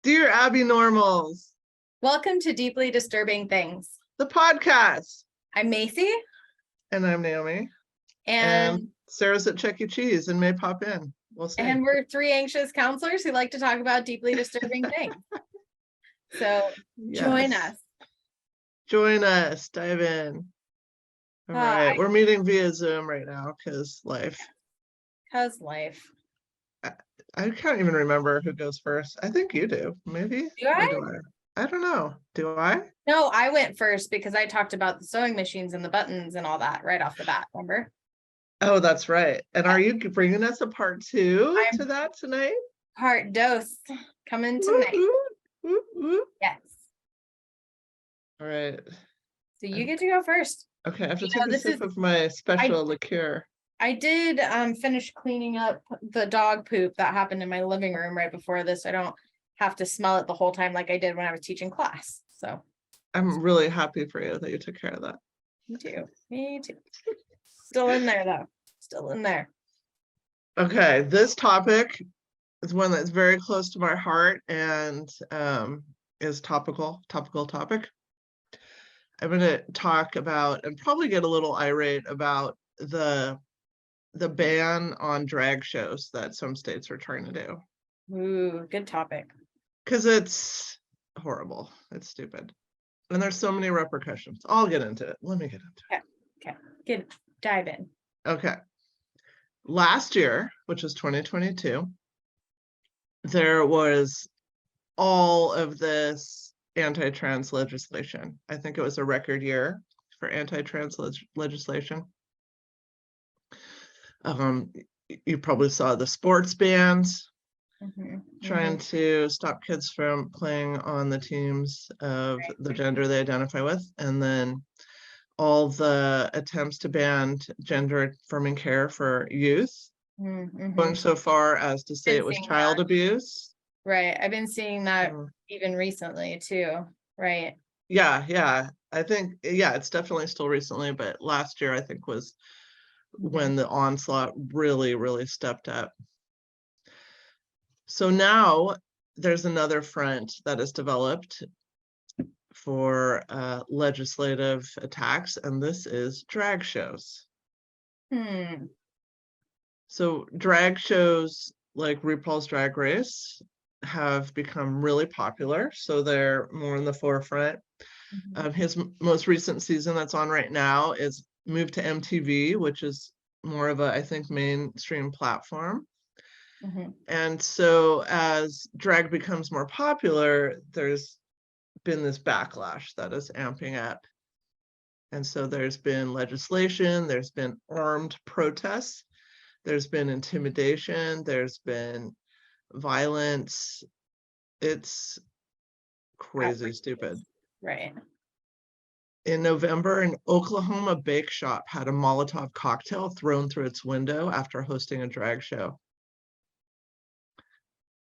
Dear Abby Normals, Welcome to Deeply Disturbing Things. the podcast. I'm Macy. And I'm Naomi. And Sarah's at Chuck E. Cheese and may pop in. We'll see. And we're three anxious counselors who like to talk about deeply disturbing things. So join us. Join us. Dive in. All right. We're meeting via Zoom right now because life. I can't even remember who goes first. I think you do. Maybe. Do I? I don't know. Do I? No, I went first because I talked about the sewing machines and the buttons and all that right off the bat. Remember? Oh, that's right. And are you bringing us a part two to that tonight? Part dose coming tonight. Yes. All right. So you get to go first. Okay, I have to take a sip of my special liqueur. I did finish cleaning up the dog poop that happened in my living room right before this. I don't have to smell it the whole time like I did when I was teaching class. So I'm really happy for you that you took care of that. Me too. Still in there though. Still in there. Okay, this topic is one that's very close to my heart and is topical topic. I'm going to talk about and probably get a little irate about the ban on drag shows that some states are trying to do. Ooh, good topic. Because it's horrible. It's stupid. And there's so many repercussions. I'll get into it. Let me get into it. Okay. Dive in. Okay. Last year, which was 2022, there was all of this anti-trans legislation. I think it was a record year for anti-trans legislation. You probably saw the sports bans trying to stop kids from playing on the teams of the gender they identify with, and then all the attempts to ban gender affirming care for youth, going so far as to say it was child abuse. Right. I've been seeing that even recently too. Right. Yeah. I think, it's definitely still recently, but last year I think was when the onslaught really, really stepped up. So now there's another front that is developed for legislative attacks, and this is drag shows. So drag shows like RuPaul's Drag Race have become really popular, so they're more in the forefront. His most recent season that's on right now is moved to MTV, which is more of a, I think, mainstream platform. And so as drag becomes more popular, there's been this backlash that is amping up. And so there's been legislation, there's been armed protests, there's been intimidation, there's been violence. It's crazy stupid. Right. In November, an Oklahoma bake shop had a Molotov cocktail thrown through its window after hosting a drag show.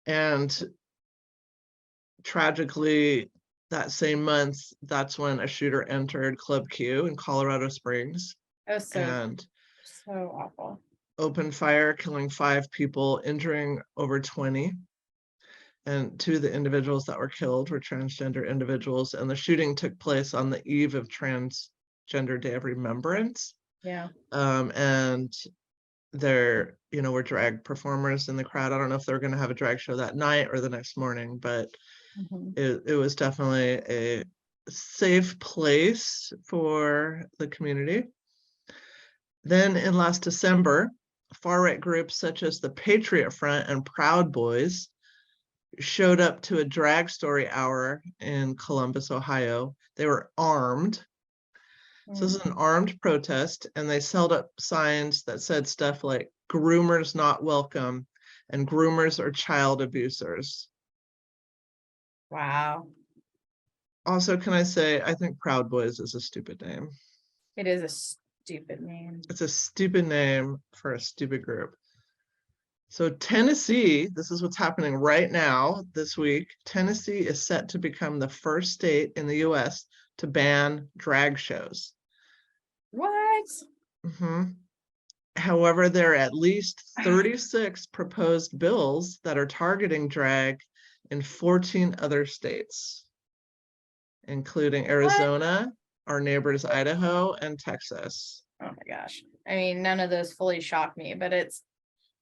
And tragically, that same month, that's when a shooter entered Club Q in Colorado Springs. So awful. Opened fire, killing 5 people, injuring over 20. And 2 of the individuals that were killed were transgender individuals. And the shooting took place on the eve of Transgender Day of Remembrance. Yeah. And there, were drag performers in the crowd. I don't know if they're going to have a drag show that night or the next morning, but it was definitely a safe place for the community. Then in last December, far-right groups such as the Patriot Front and Proud Boys showed up to a drag story hour in Columbus, Ohio. They were armed. So this is an armed protest, and they held up signs that said stuff like "groomers not welcome" and "groomers are child abusers." Wow. Also, can I say, I think Proud Boys is a stupid name. It is a stupid name. It's a stupid name for a stupid group. So Tennessee, this is what's happening right now this week. Tennessee is set to become the first state in the US to ban drag shows. What? However, there are at least 36 proposed bills that are targeting drag in 14 other states, including Arizona, our neighbors Idaho, and Texas. Oh my gosh. I mean, none of those fully shock me, but it's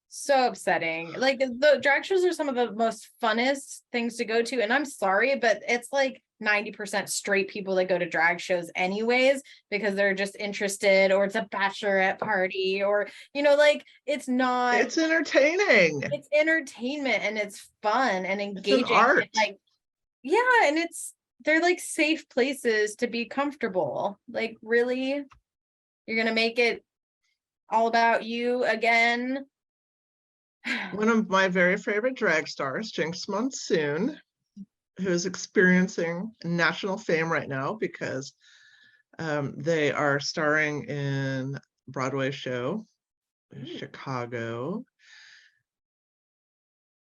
so upsetting. Like, the drag shows are some of the most funnest things to go to. And I'm sorry, but it's like 90% straight people that go to drag shows anyways, because they're just interested, or it's a bachelorette party, or, like, it's not, It's entertaining. it's entertainment and it's fun and It's engaging. an art. And like, yeah, and they're like safe places to be comfortable. Like, really? You're gonna make it all about you again? One of my very favorite drag stars, Jinx Monsoon, who is experiencing national fame right now because they are starring in Broadway show in Chicago,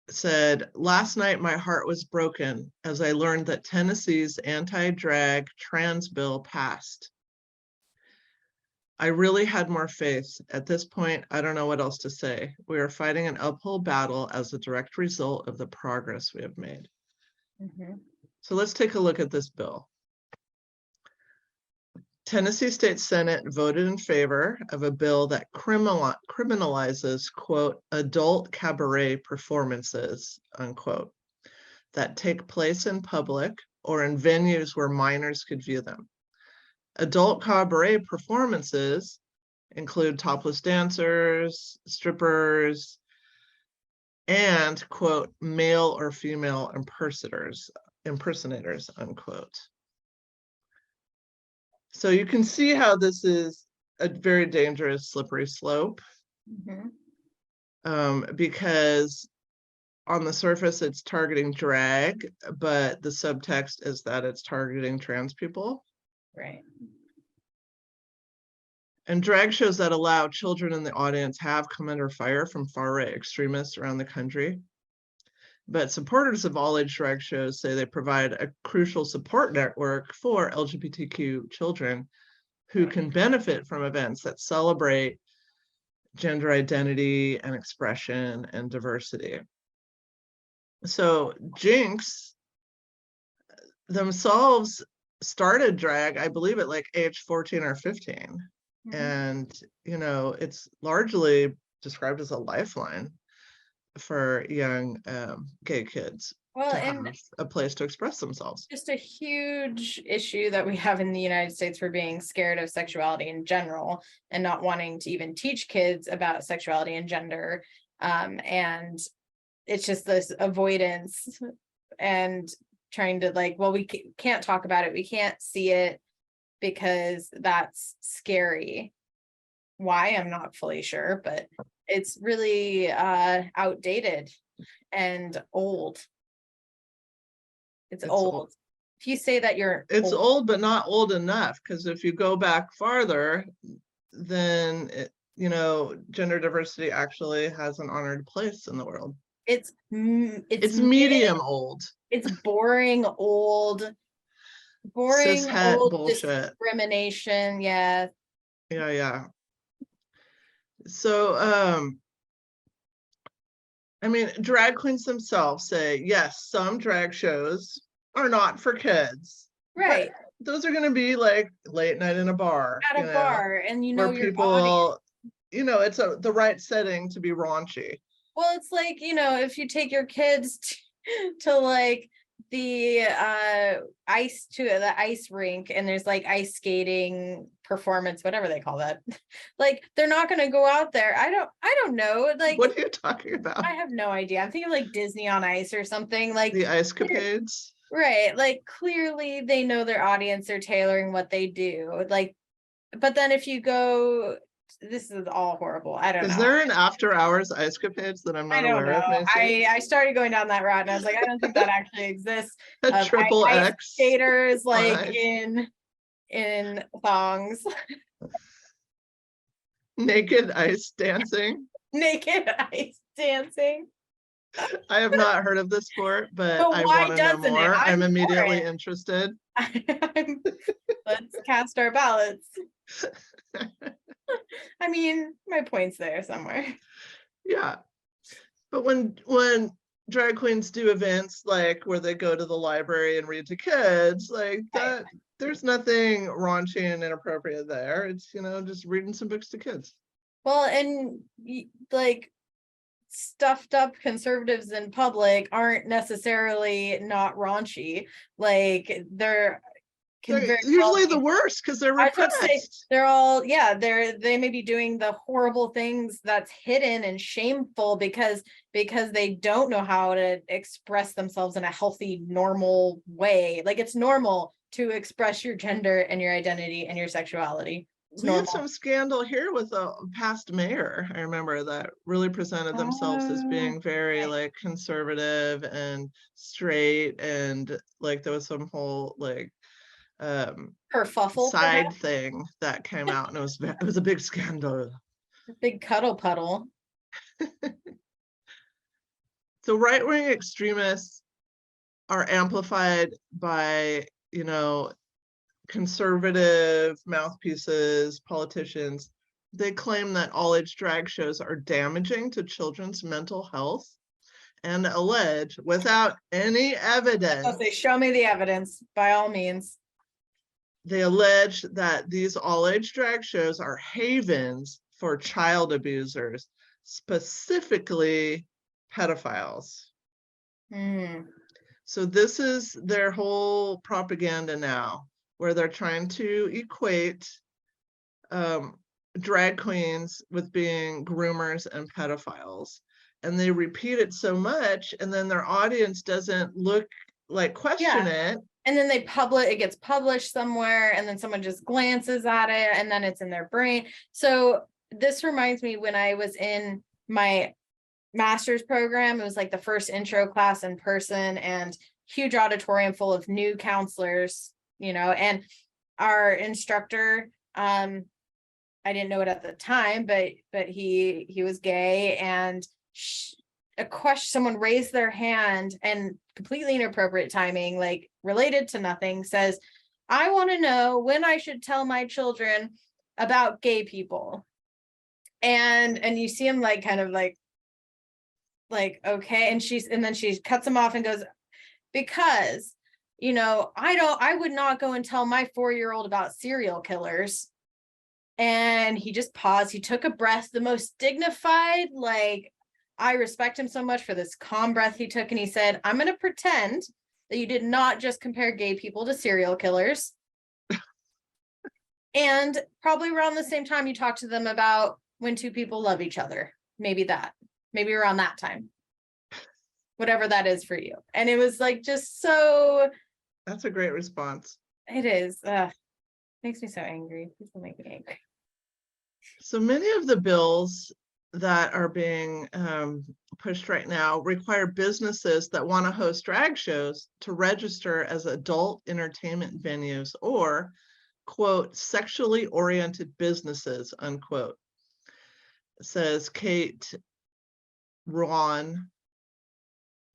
said, "Last night my heart was broken as I learned that Tennessee's anti-drag trans bill passed. I really had more faith. At this point, I don't know what else to say. We are fighting an uphill battle as a direct result of the progress we have made." So let's take a look at this bill. Tennessee State Senate voted in favor of a bill that criminalizes, quote, adult cabaret performances, unquote, that take place in public or in venues where minors could view them. Adult cabaret performances include topless dancers, strippers, and, quote, male or female impersonators, unquote. So you can see how this is a very dangerous, slippery slope, because on the surface it's targeting drag, but the subtext is that it's targeting trans people. Right. And drag shows that allow children in the audience have come under fire from far-right extremists around the country. But supporters of all-age drag shows say they provide a crucial support network for LGBTQ children who can benefit from events that celebrate gender identity and expression and diversity. So Jinx themselves started drag, I believe, at like age 14 or 15. And, it's largely described as a lifeline for young gay kids to have a place to express themselves. Just a huge issue that we have in the United States for being scared of sexuality in general and not wanting to even teach kids about sexuality and gender. And it's just this avoidance and trying to like, well, we can't talk about it. We can't see it because that's scary. Why? I'm not fully sure, but it's really outdated and old. It's old. If you say that it's old, but not old enough, because if you go back farther, then gender diversity actually has an honored place in the world. It's medium old. It's boring old Cishet old bullshit. Discrimination. Yeah. So I mean, drag queens themselves say, yes, some drag shows are not for kids. Right. Those are going to be like late night in a bar. At a bar, and where your people, audience. It's the right setting to be raunchy. Well, it's like, if you take your kids to like the ice rink and there's like ice skating performance, whatever they call that, like they're not going to go out there. I don't know, like, what are you talking about? I have no idea. I'm thinking like Disney on Ice or something, like the Ice Capades, right? Like clearly they know their audience, they're tailoring what they do, like, but then if you go, this is all horrible. I don't know. Is there an after hours Ice Capades that I'm not aware of? I started going down that route and I was like, I don't think that actually exists. A triple ice X skaters like in thongs. Naked ice dancing. Naked ice dancing. I have not heard of this sport, but I want to know more. I'm immediately interested. Let's cast our ballots. I mean, my point's there somewhere. Yeah. But when drag queens do events like where they go to the library and read to kids, like Right. that, there's nothing raunchy and inappropriate there. It's, just reading some books to kids. Well, and like stuffed up conservatives in public aren't necessarily not raunchy. Like they're can They're very well usually the be. worst because they're I was about to say repressed. they're all, yeah, they may be doing the horrible things that's hidden and shameful because they don't know how to express themselves in a healthy, normal way. Like it's normal to express your gender and your identity and your sexuality. It's We had normal. some scandal here with a past mayor, I remember, that really presented themselves as being very Right. like conservative and straight, and like there was some whole like Kerfuffle, side perhaps. thing that came out, and it was a big scandal. Big cuddle puddle. So right-wing extremists are amplified by, conservative mouthpieces, politicians. They claim that all-age drag shows are damaging to children's mental health and allege, without any I'll say, evidence, show me the evidence, by all means. they allege that these all-age drag shows are havens for child abusers, specifically pedophiles. Hmm. So this is their whole propaganda now, where they're trying to equate drag queens with being groomers and pedophiles. And they repeat it so much, and then their audience doesn't look like question it. And then it gets published somewhere, and then someone just glances at it, and then it's in their brain. So this reminds me when I was in my master's program, it was like the first intro class in person, and huge auditorium full of new counselors, and our instructor, I didn't know it at the time, but he was gay, and someone raised their hand, and completely inappropriate timing, like related to nothing, says, I want to know when I should tell my children about gay people. And you see him like kind of like okay, and then she cuts him off and goes, because I would not go and tell my 4-year-old about serial killers. And he just paused, he took a breath, the most dignified, like, I respect him so much for this calm breath he took, and he said, I'm going to pretend that you did not just compare gay people to serial killers. And probably around the same time you talk to them about when two people love each other, maybe around that time, whatever that is for you. And it was like, just so. That's a great response. It is. Makes me so angry. People make me angry. So many of the bills that are being pushed right now require businesses that want to host drag shows to register as adult entertainment venues, or, quote, sexually oriented businesses, unquote. Says Kate Ron.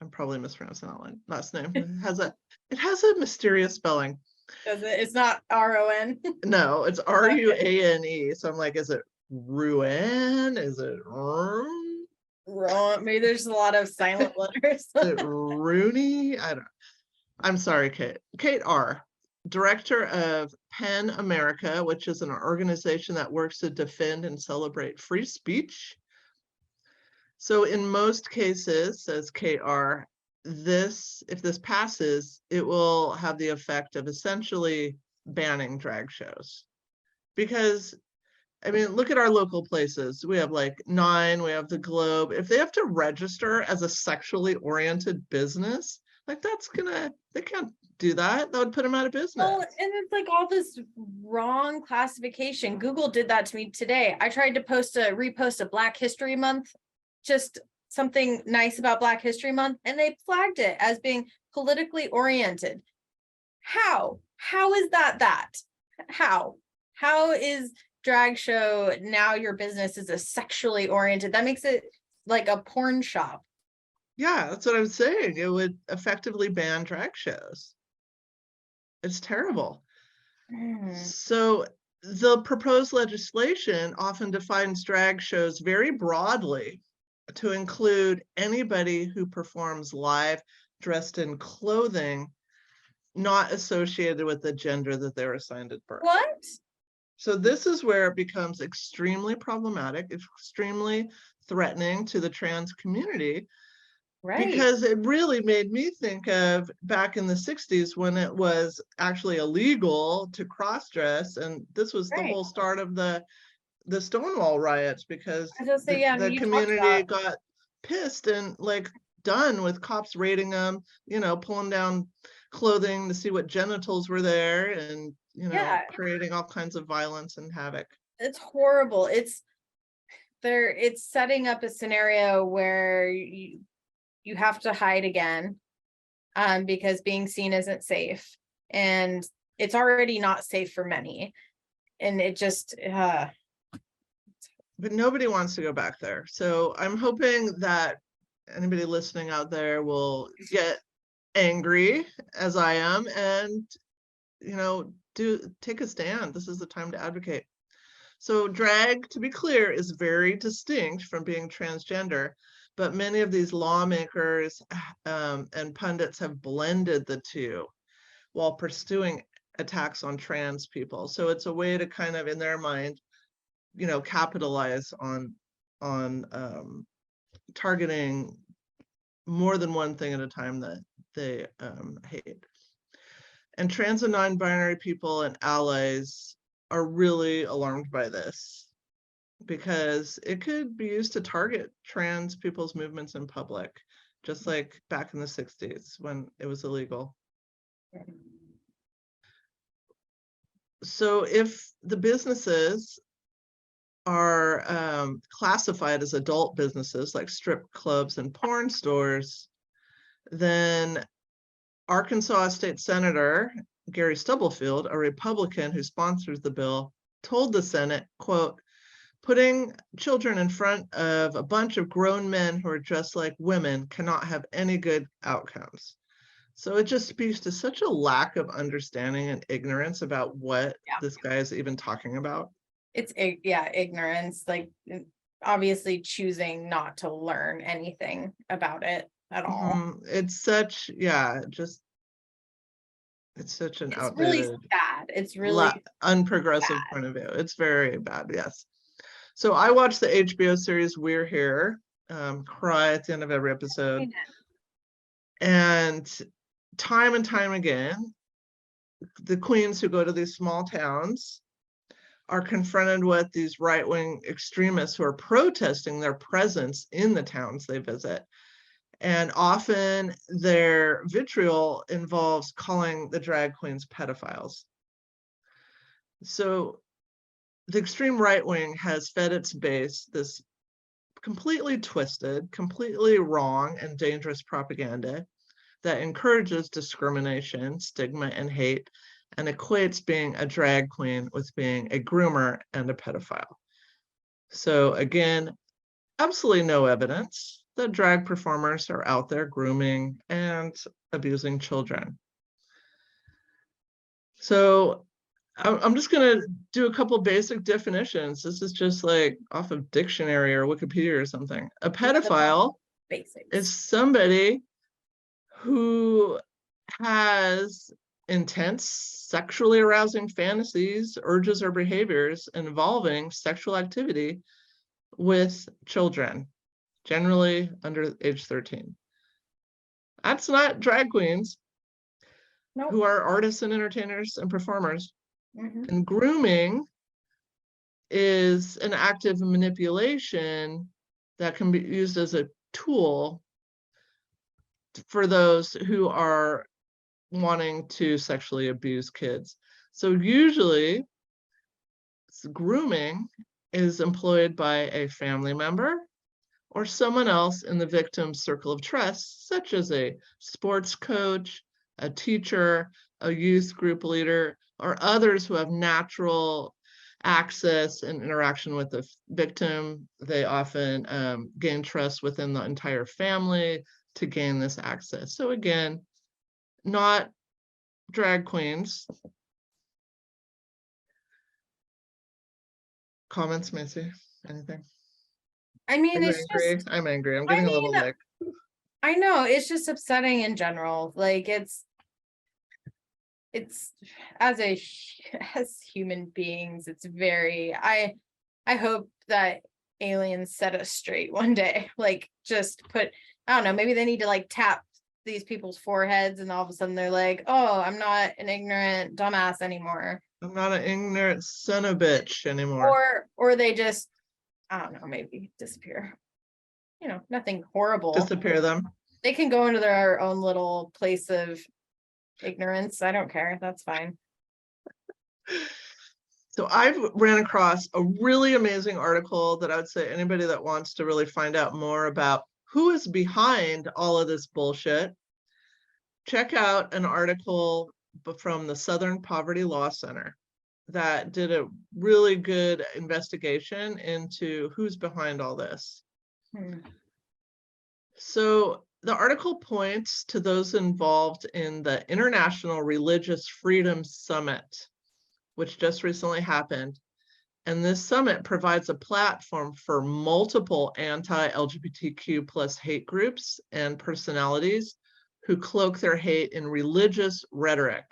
I'm probably mispronouncing that last name. It has a mysterious spelling. Does it? It's not RON. No, it's RUANE. So I'm like, is it Ruan? Is it Ron? Maybe there's a lot of silent letters. Is it Rooney? I'm sorry, Kate. Kate R., director of PEN America, which is an organization that works to defend and celebrate free speech. So in most cases, says Kate R., if this passes, it will have the effect of essentially banning drag shows. Because, I mean, look at our local places. We have like Nine, we have the Globe. If they have to register as a sexually oriented business, like they can't do that. That would put them out of business. Well, and it's like all this wrong classification. Google did that to me today. I tried to repost a Black History Month, just something nice about Black History Month, and they flagged it as being politically oriented. How is that? How is drag show now your business is a sexually oriented? That makes it like a porn shop. Yeah, that's what I'm saying. It would effectively ban drag shows. It's terrible. So the proposed legislation often defines drag shows very broadly to include anybody who performs live dressed in clothing not associated with the gender that they were assigned at birth. What? So this is where it becomes extremely problematic, extremely threatening to the trans community, Right. because it really made me think of back in the 60s when it was actually illegal to cross-dress, and this was the Right. whole start of the Stonewall riots, because I was gonna say, yeah, the you talked community about, got pissed and like done with cops raiding them, you know, pulling down clothing to see what genitals were there, and you know, yeah, creating all kinds of violence and havoc. it's horrible. It's setting up a scenario where you have to hide again, because being seen isn't safe, and it's already not safe for many, and it just But nobody wants to go back there. So I'm hoping that anybody listening out there will get angry as I am, and you know, take a stand. This is the time to advocate. So drag, to be clear, is very distinct from being transgender, but many of these lawmakers and pundits have blended the two while pursuing attacks on trans people. So it's a way to kind of, in their mind, you know, capitalize on targeting more than one thing at a time that they hate. And trans and non-binary people and allies are really alarmed by this, because it could be used to target trans people's movements in public, just like back in the 60s when it was illegal. So if the businesses are classified as adult businesses like strip clubs and porn stores, then Arkansas State Senator Gary Stubblefield, a Republican who sponsors the bill, told the Senate, quote, "Putting children in front of a bunch of grown men who are dressed like women cannot have any good outcomes." So it just speaks to such a lack of understanding and ignorance about what this guy is even talking about. it's ignorance, like obviously choosing not to learn anything about it at all. It's such, just it's such an It's really outdated, sad. It's really unprogressive point of view. It's very bad, yes. So I watched the HBO series We're Here, cry at the end of every episode. And time again, the queens who go to these small towns are confronted with these right-wing extremists who are protesting their presence in the towns they visit. And often their vitriol involves calling the drag queens pedophiles. So the extreme right wing has fed its base this completely twisted, completely wrong and dangerous propaganda that encourages discrimination, stigma, and hate, and equates being a drag queen with being a groomer and a pedophile. So again, absolutely no evidence that drag performers are out there grooming and abusing children. So I'm just going to do a couple basic definitions. This is just like off of dictionary or Wikipedia or something. A pedophile is somebody who has intense sexually arousing fantasies, urges, or behaviors involving sexual activity with children, generally under age 13. That's not drag queens, who are artists and entertainers and performers. And grooming is an act of manipulation that can be used as a tool for those who are wanting to sexually abuse kids. So usually grooming is employed by a family member or someone else in the victim's circle of trust, such as a sports coach, a teacher, a youth group leader, or others who have natural access and interaction with the victim. They often gain trust within the entire family to gain this access. So again, not drag queens. Comments, Macy? Anything? I Are mean, you it's angry? just, I'm angry. I'm I getting a mean, little like, I know it's just upsetting in general. Like it's as human beings, it's very, I hope that aliens set us straight one day. Like just put, I don't know, maybe they need to like tap these people's foreheads and all of a sudden they're like, oh, I'm not an ignorant dumbass anymore. I'm not an ignorant son of a bitch anymore. Or they just, I don't know, maybe disappear. You know, nothing horrible. Disappear them. They can go into their own little place of ignorance. I don't care. That's fine. So I've ran across a really amazing article that I would say anybody that wants to really find out more about who is behind all of this bullshit, check out an article from the Southern Poverty Law Center that did a really good investigation into who's behind all this. So the article points to those involved in the International Religious Freedom Summit, which just recently happened. And this summit provides a platform for multiple anti-LGBTQ plus hate groups and personalities who cloak their hate in religious rhetoric.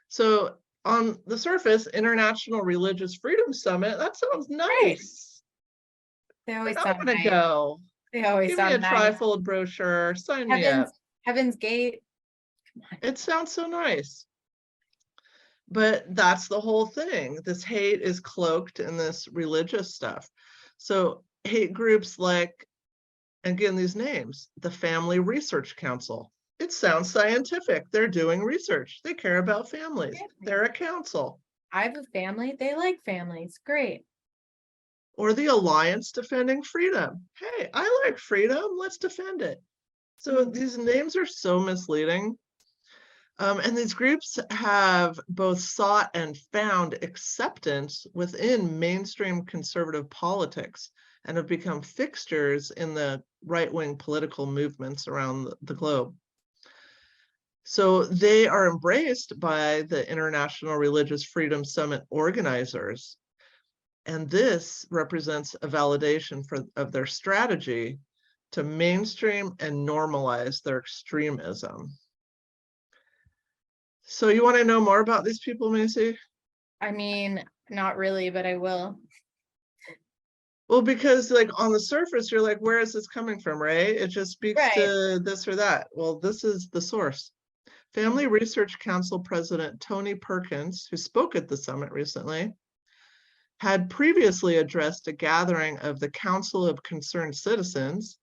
So on the surface, International Religious Freedom Summit, that sounds nice. They always I sound want to nice. go. They always Give me a sound nice. trifold brochure, sign me up. Heaven's Gate. It sounds so nice. But that's the whole thing. This hate is cloaked in this religious stuff. So hate groups like, again, these names, the Family Research Council. It sounds scientific. They're doing research. They care about families. They're a council. I have a family. They like families. Great. Or the Alliance Defending Freedom. Hey, I like freedom. Let's defend it. So these names are so misleading. And these groups have both sought and found acceptance within mainstream conservative politics and have become fixtures in the right-wing political movements around the globe. So they are embraced by the International Religious Freedom Summit organizers. And this represents a validation of their strategy to mainstream and normalize their extremism. So you want to know more about these people, Macy? I mean, not really, but I will. Well, because like on the surface, you're like, where is this coming from, right? It just speaks to this or that. Well, this is the source. Family Research Council President Tony Perkins, who spoke at the summit recently, had previously addressed a gathering of the Council of Concerned Citizens,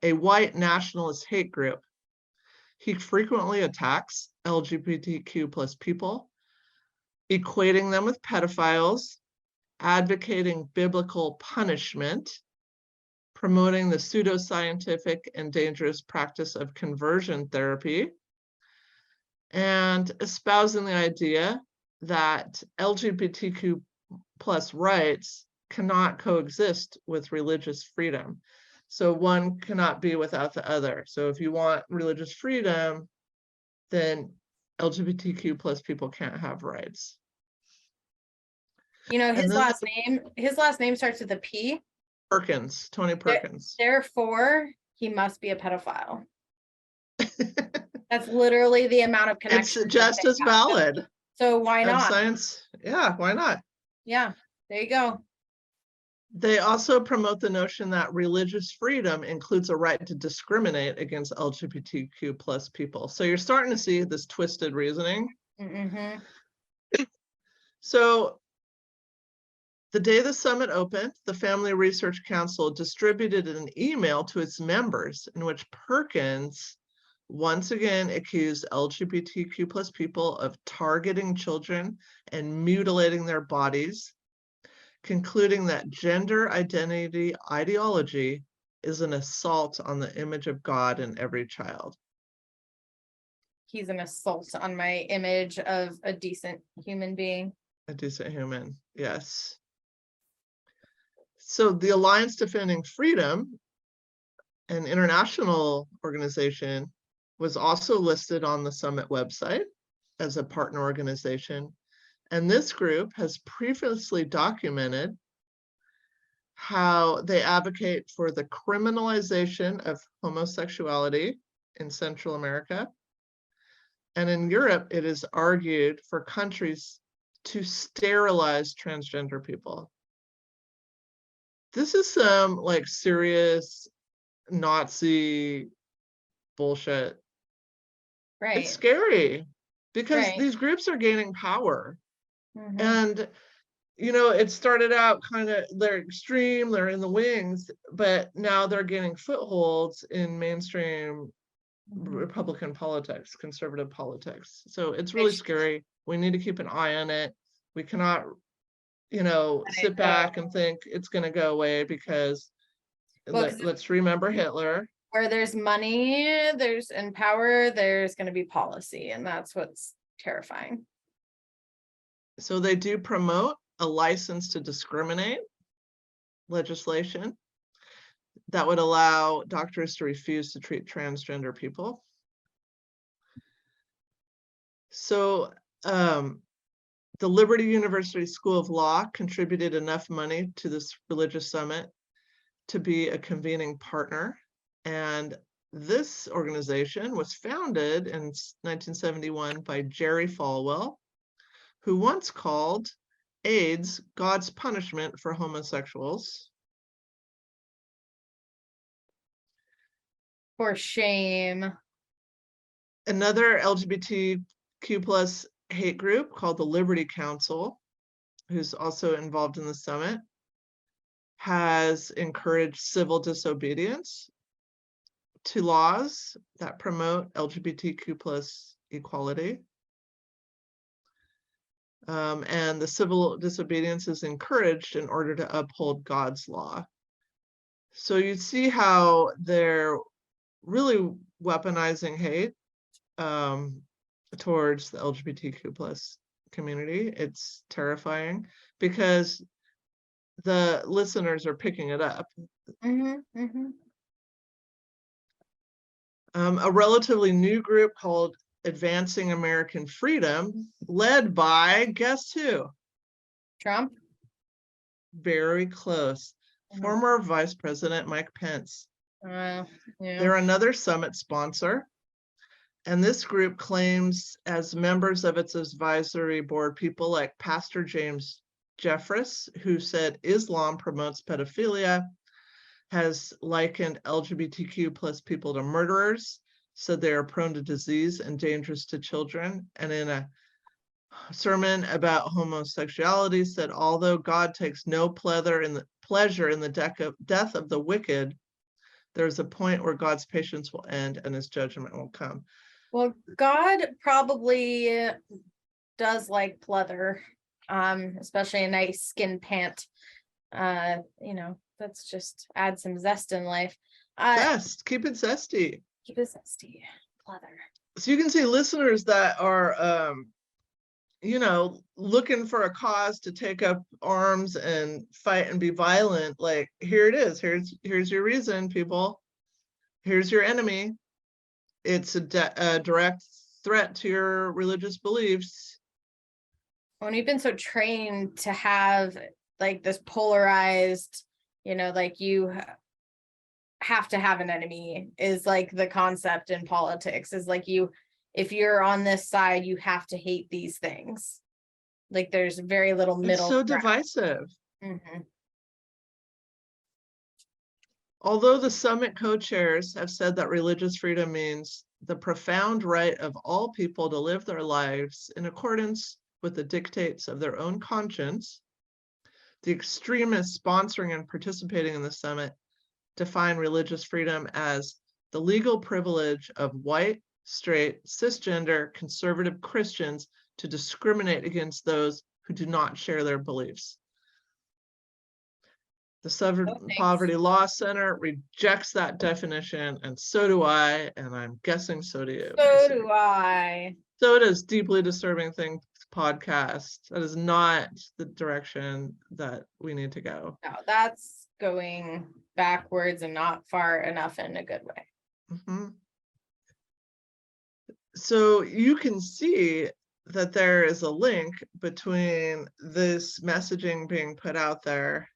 a white nationalist hate group. He frequently attacks LGBTQ plus people, equating them with pedophiles, advocating biblical punishment, promoting the pseudoscientific and dangerous practice of conversion therapy, and espousing the idea that LGBTQ plus rights cannot coexist with religious freedom. So one cannot be without the other. So if you want religious freedom, then LGBTQ plus people can't have rights. You know, his last name starts with a P. Perkins, Tony Perkins. Therefore, he must be a pedophile. That's literally the amount of connection. It's just as valid. So why not? Science, yeah, why not? Yeah, there you go. They also promote the notion that religious freedom includes a right to discriminate against LGBTQ plus people. So you're starting to see this twisted reasoning. So the day the summit opened, the Family Research Council distributed an email to its members in which Perkins once again accused LGBTQ plus people of targeting children and mutilating their bodies, concluding that gender identity ideology is an assault on the image of God in every child. He's an assault on my image of a decent human being. A decent human, yes. So the Alliance Defending Freedom, an international organization, was also listed on the summit website as a partner organization. And this group has previously documented how they advocate for the criminalization of homosexuality in Central America. And in Europe, it is argued for countries to sterilize transgender people. This is some like serious Nazi bullshit. Right. It's scary because Right. these groups are gaining power. Mhm. And, you know, it started out kind of, they're extreme, they're in the wings, but now they're gaining footholds in mainstream Republican politics, conservative politics. So it's really scary. We need to keep an eye on it. We cannot, you know, sit back and think it's going to go away, because let's remember Hitler. Where there's money, there's and power, there's going to be policy, and that's what's terrifying. So they do promote a license to discriminate legislation that would allow doctors to refuse to treat transgender people. So the Liberty University School of Law contributed enough money to this religious summit to be a convening partner. And this organization was founded in 1971 by Jerry Falwell, who once called AIDS God's punishment for homosexuals. For shame. Another LGBTQ plus hate group called the Liberty Council, who's also involved in the summit, has encouraged civil disobedience to laws that promote LGBTQ plus equality. And the civil disobedience is encouraged in order to uphold God's law. So you see how they're really weaponizing hate towards the LGBTQ plus community. It's terrifying because the listeners are picking it up. A relatively new group called Advancing American Freedom, led by, guess who? Trump. Very close. Former Vice President Mike Pence. Yeah. They're another summit sponsor. And this group claims as members of its advisory board people like Pastor James Jeffress, who said Islam promotes pedophilia, has likened LGBTQ plus people to murderers, said they are prone to disease and dangerous to children. And in a sermon about homosexuality said, although God takes no pleasure in the death of the wicked, there's a point where God's patience will end and his judgment will come. Well, God probably does like pleather, especially a nice skin pant. You know, that's just add some zest in life. Zest, keep it zesty. Keep it zesty, pleather. So you can see listeners that are you know, looking for a cause to take up arms and fight and be violent. Like, here it is. Here's your reason, people. Here's your enemy. It's a direct threat to your religious beliefs. When we've been so trained to have like this polarized, you know, like you have to have an enemy is like the concept in politics is like if you're on this side, you have to hate these things. Like there's very little middle. It's so divisive. Mm-hmm. Although the summit co-chairs have said that religious freedom means the profound right of all people to live their lives in accordance with the dictates of their own conscience, the extremists sponsoring and participating in the summit define religious freedom as the legal privilege of white, straight, cisgender, conservative Christians to discriminate against those who do not share their beliefs. The Southern Poverty Law Center rejects that definition, and so do I, and I'm guessing so do you. So do I. So it is Deeply Disturbing Things podcast. That is not the direction that we need to go. No, that's going backwards and not far enough in a good way. Mm-hmm. So you can see that there is a link between this messaging being put out there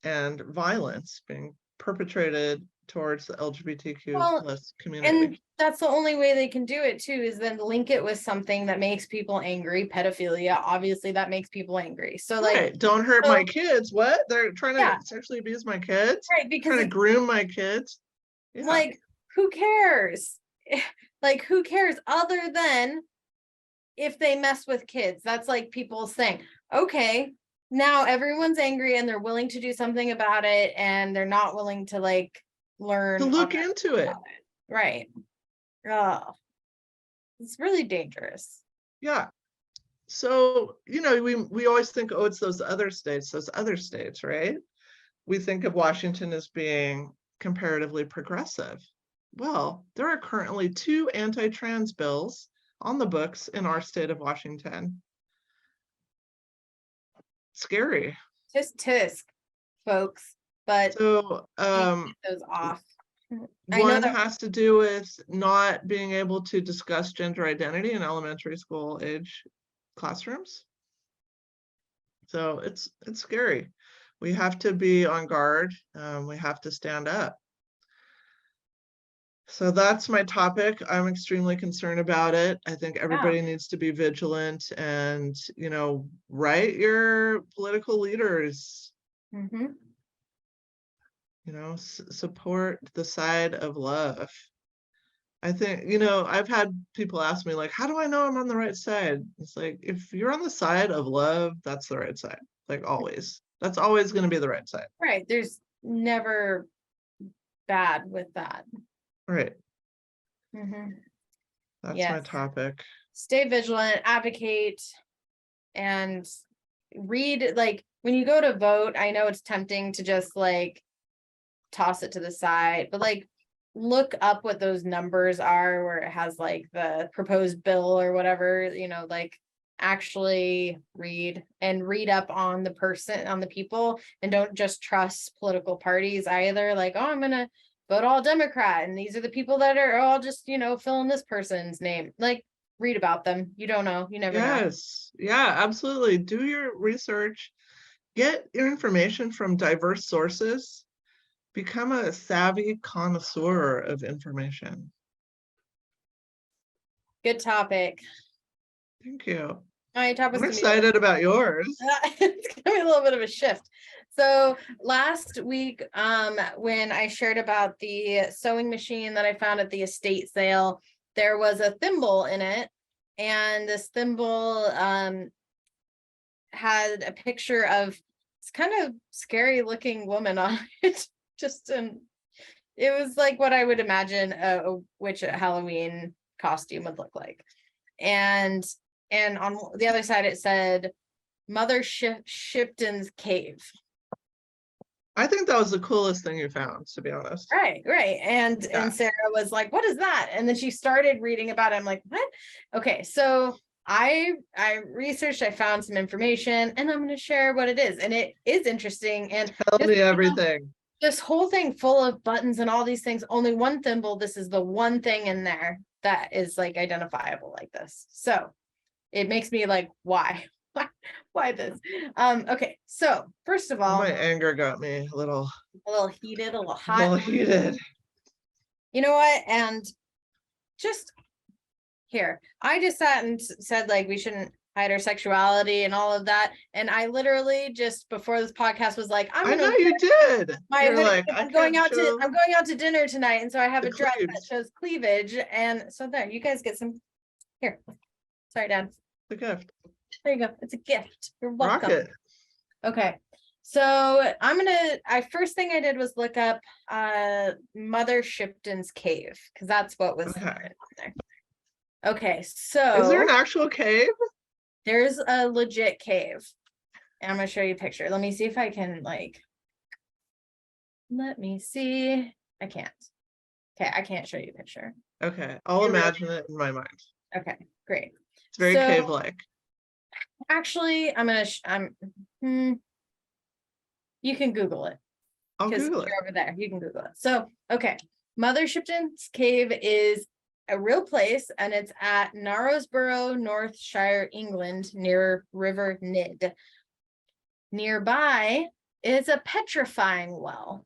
and violence being perpetrated towards the LGBTQ Well, plus and community. that's the only way they can do it too, is then link it with something that makes people angry. Pedophilia, obviously that makes people angry. So like, Right, don't hurt so- my kids. What? They're trying Yeah. to sexually abuse my kids? right, because Trying to it's groom my kids? Yeah. like, who cares? Like, who cares other than if they mess with kids? That's like people saying, okay, now everyone's angry and they're willing to do something about it, and they're not willing to like learn To look other into it. about it. Right. Oh, it's really dangerous. Yeah. So, we always think, oh, it's those other states, right? We think of Washington as being comparatively progressive. Well, there are currently 2 anti-trans bills on the books in our state of Washington. Scary. Tisk, folks, but So, get those off. I know one that. has to do with not being able to discuss gender identity in elementary school age classrooms. So it's scary. We have to be on guard. We have to stand up. So that's my topic. I'm extremely concerned about it. I think everybody needs to be vigilant and, write your political leaders, Mm-hmm. support the side of love. I think, I've had people ask me, like, how do I know I'm on the right side? It's like, if you're on the side of love, that's the right side. Like, always. That's always going to be the right side. Right. There's never bad with that. Right. Mm-hmm. That's my Yes. topic. Stay vigilant, advocate, and read. Like, when you go to vote, I know it's tempting to just like toss it to the side, but like, look up what those numbers are, where it has like the proposed bill or whatever, like actually read up on the person, on the people, and don't just trust political parties either. Like, oh, I'm gonna vote all Democrat, and these are the people that are all just, fill in this person's name. Like, read about them. You don't know. You never know. Yes. Yeah, absolutely. Do your research. Get your information from diverse sources. Become a savvy connoisseur of information. Good topic. Thank you. My topic's I'm gonna be excited about yours. it's gonna be a little bit of a shift. So last week, when I shared about the sewing machine that I found at the estate sale, there was a thimble in it, and this thimble had a picture of this kind of scary looking woman on it. It was like what I would imagine a witch at Halloween costume would look like. And on the other side it said Mother Shipton's cave. I think that was the coolest thing you found, to be honest. Right. And Sarah was like, what is that? And then she started reading about it. I'm like, what? Okay, so I researched, I found some information, and I'm going to share what it is. And it is interesting. And tell me everything. This whole thing full of buttons and all these things, only one thimble. This is the one thing in there that is like identifiable like this. So it makes me like, why? Why this? Okay, so first of all, my anger got me a little heated, a little hot. A little heated. You know what? And just here, I just sat and said like we shouldn't hide our sexuality and all of that. And I literally just before this podcast was like, I know you did. You're like, I'm going out to dinner tonight, and so I have a dress that shows cleavage, and so there, you guys get some. Here, sorry, Dad. The gift. There you go. It's a gift. You're welcome. Rocket. Okay, so first thing I did was look up Mother Shipton's cave, because that's what was on there. Okay, so is there an actual cave? There's a legit cave. And I'm gonna show you a picture. Let me see if I can let me see. I can't. Okay, I can't show you a picture. Okay, I'll imagine it in my mind. Okay, great. It's very cave-like. Actually, you can Google it. I'll Google it. You're over there. You can Google it. So, okay. Mother Shipton's Cave is a real place, and it's at Knaresborough, Northshire, England, near River Nid. Nearby is a petrifying well,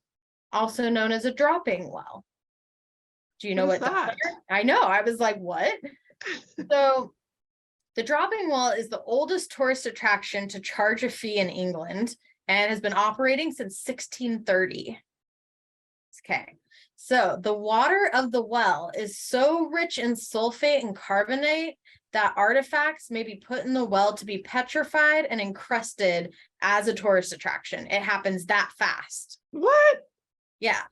also known as a dropping well. Do you know What is what those that? are? I know. I was like, what? So the dropping well is the oldest tourist attraction to charge a fee in England and has been operating since 1630. Okay. So the water of the well is so rich in sulfate and carbonate that artifacts may be put in the well to be petrified and encrusted as a tourist attraction. It happens that fast. What? Yeah.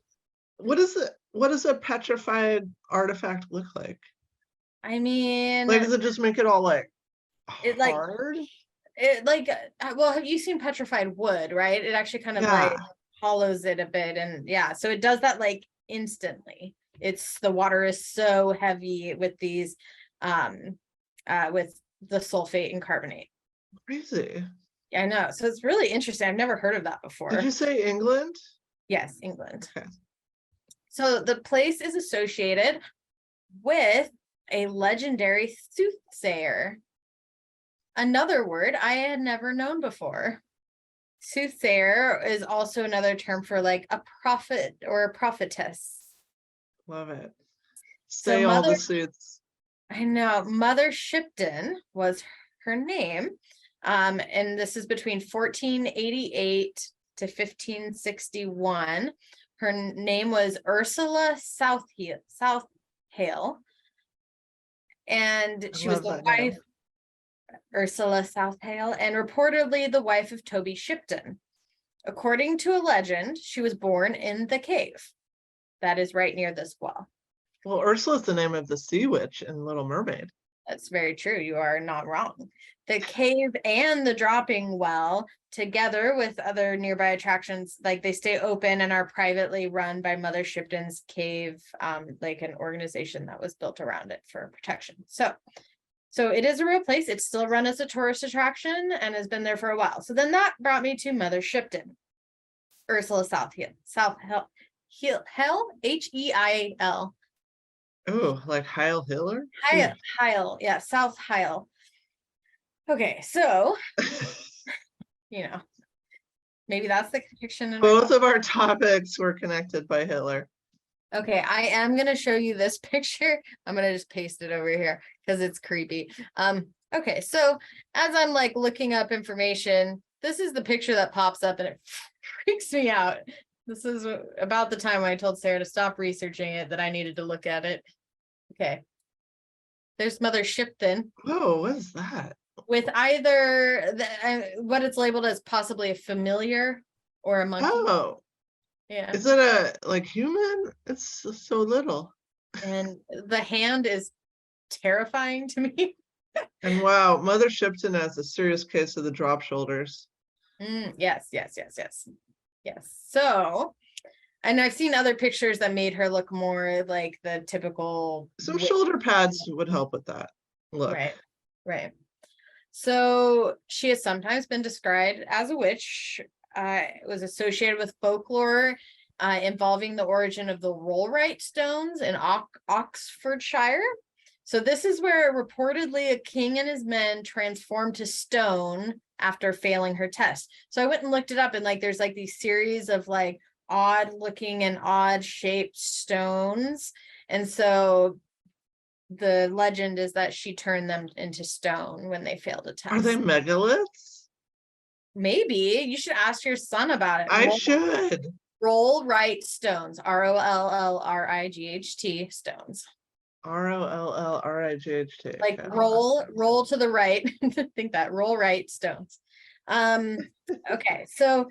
What does a petrified artifact look like? I mean, Like, does it just make it all like it like hard? it like well, have you seen petrified wood, right? It actually kind of like Yeah. hollows it a bit, and yeah, so it does that like instantly. It's the water is so heavy with these with the sulfate and carbonate. Crazy. Yeah, I know. So it's really interesting. I've never heard of that before. Did you say England? Yes, England. Okay. So the place is associated with a legendary soothsayer. Another word I had never known before. Soothsayer is also another term for like a prophet or a prophetess. Love it. So Say all the sooths. I know, Mother Shipton was her name. And this is between 1488 to 1561. Her name was Ursula Southhale. And she was the wife, Ursula Southhale, and reportedly the wife of Toby Shipton. According to a legend, she was born in the cave that is right near this well. Well, Ursula's the name of the sea witch in Little Mermaid. That's very true. You are not wrong. The cave and the dropping well, together with other nearby attractions, like they stay open and are privately run by Mother Shipton's Cave, like an organization that was built around it for protection. So it is a real place. It's still run as a tourist attraction and has been there for a while. So then that brought me to Mother Shipton, Ursula Southhale, Heil. Oh, like Heil Hitler? Heil, yeah, South Heil. Okay, so maybe that's the connection. Both of our topics were connected by Hitler. Okay, I am gonna show you this picture. I'm gonna just paste it over here because it's creepy. Okay, so as I'm like looking up information, this is the picture that pops up and it freaks me out. This is about the time when I told Sarah to stop researching it, that I needed to look at it. Okay. There's Mother Shipton. Whoa, what is that? With either what it's labeled as possibly a familiar or a monkey. Oh, yeah. Is it a like human? It's so little. And the hand is terrifying to me. And wow, Mother Shipton has a serious case of the drop shoulders. Yes. So, and I've seen other pictures that made her look more like the typical. Some shoulder pads would help with that look. Right. So she has sometimes been described as a witch. It was associated with folklore involving the origin of the rollright stones in Oxfordshire. So this is where reportedly a king and his men transformed to stone after failing her test. So I went and looked it up, and like there's like these series of like odd looking and odd shaped stones. And so the legend is that she turned them into stone when they failed a test. Are they megaliths? Maybe. You should ask your son about it. I should. Rollright stones. Rollright stones. Rollright. Like roll to the right. Think that. Rollright stones. Okay, so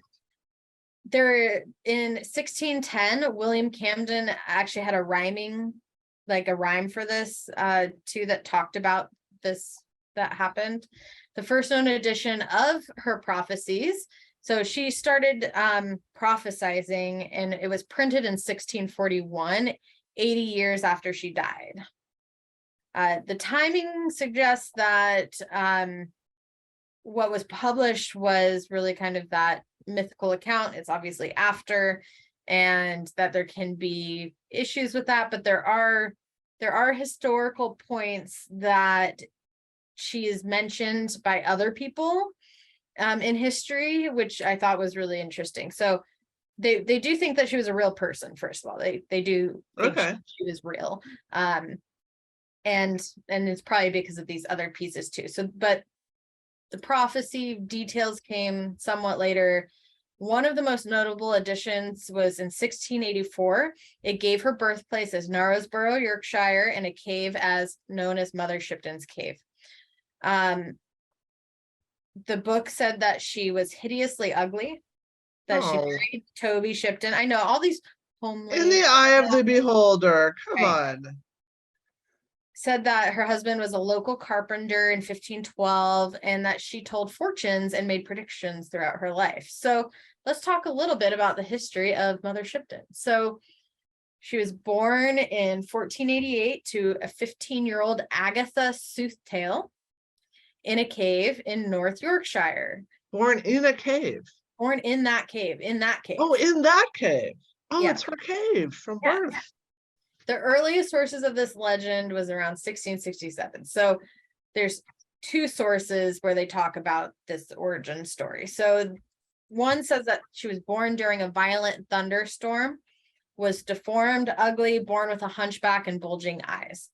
there in 1610, William Camden actually had a rhyme for this too, that talked about this that happened. The first known edition of her prophecies. So she started prophesizing, and it was printed in 1641, 80 years after she died. The timing suggests that what was published was really kind of that mythical account. It's obviously after, and that there can be issues with that, but there are historical points that she is mentioned by other people, in history, which I thought was really interesting. So they do think that she was a real person, first of all. They do think Okay. she was real. And it's probably because of these other pieces too. So, but the prophecy details came somewhat later. One of the most notable additions was in 1684. It gave her birthplace as Knaresborough, Yorkshire, and a cave as known as Mother Shipton's Cave. The book said that she was hideously ugly, that she married Toby Shipton. I know all these homely. In the eye of the beholder. Come Right. on. Said that her husband was a local carpenter in 1512 and that she told fortunes and made predictions throughout her life. So let's talk a little bit about the history of Mother Shipton. So she was born in 1488 to a 15-year-old Agatha Soothsayer in a cave in North Yorkshire. Born in a cave. Born in that cave, Oh, in that cave. Oh, Yeah. it's her cave from Yeah. birth. The earliest sources of this legend was around 1667. So there's two sources where they talk about this origin story. So one says that she was born during a violent thunderstorm, was deformed, ugly, born with a hunchback and bulging eyes.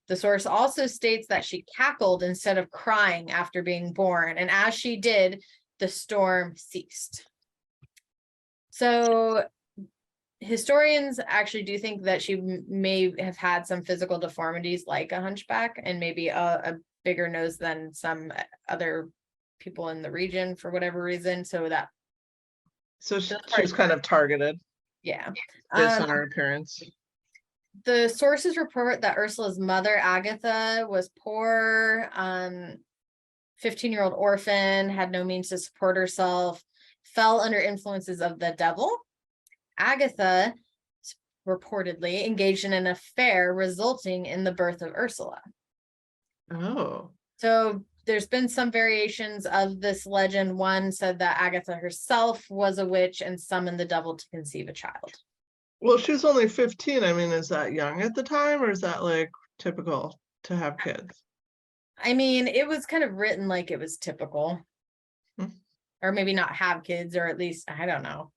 The source also states that she cackled instead of crying after being born, and as she did, the storm ceased. So historians actually do think that she may have had some physical deformities like a hunchback and maybe a bigger nose than some other people in the region for whatever reason. So she was kind of targeted. Yeah. Based on her appearance. The sources report that Ursula's mother, Agatha, was poor, 15-year-old orphan, had no means to support herself, fell under influences of the devil. Agatha reportedly engaged in an affair resulting in the birth of Ursula. Oh. So there's been some variations of this legend. One said that Agatha herself was a witch and summoned the devil to conceive a child. Well, she was only 15. I mean, is that young at the time, or is that like typical to have kids? I mean, it was kind of written like it was typical. Or maybe not have kids, or at least, I don't know,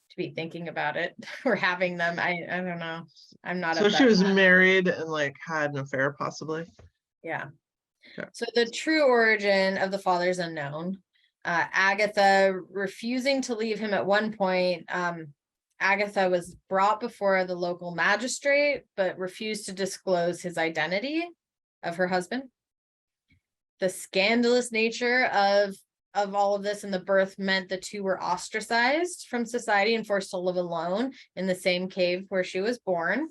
to be thinking about it or having them. I don't know. I'm not. So she was married and like had an affair possibly. Yeah. Okay. So the true origin of the father is unknown. Agatha refusing to leave him at one point. Agatha was brought before the local magistrate, but refused to disclose his identity of her husband. The scandalous nature of all of this and the birth meant the two were ostracized from society and forced to live alone in the same cave where she was born.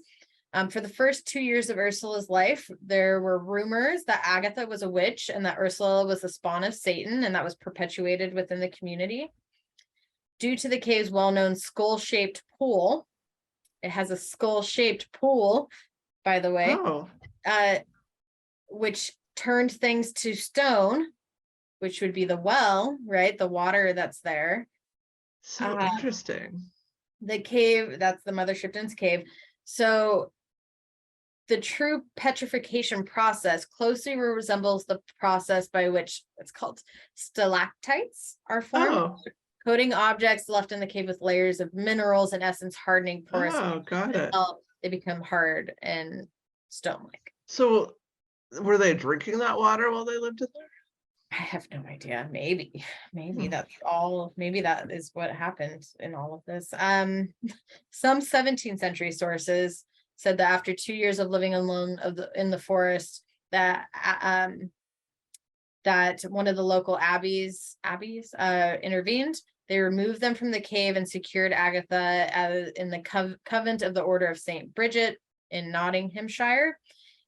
For the first 2 years of Ursula's life, there were rumors that Agatha was a witch and that Ursula was the spawn of Satan, and that was perpetuated within the community. Due to the cave's well-known skull-shaped pool, it has a skull-shaped pool, by the way, which turned things to stone, which would be the well, right? The water that's there. So interesting. The cave, that's the Mother Shipton's cave. So the true petrification process closely resembles the process by which it's called stalactites are formed. Coating objects left in the cave with layers of minerals and essence hardening porous. Got it. They become hard and stone-like. So were they drinking that water while they lived in there? I have no idea. Maybe that's all. Maybe that is what happened in all of this. Some 17th century sources said that after 2 years of living alone in the forest, that that one of the local abbeys intervened. They removed them from the cave and secured Agatha in the convent of the Order of St. Bridget in Nottinghamshire,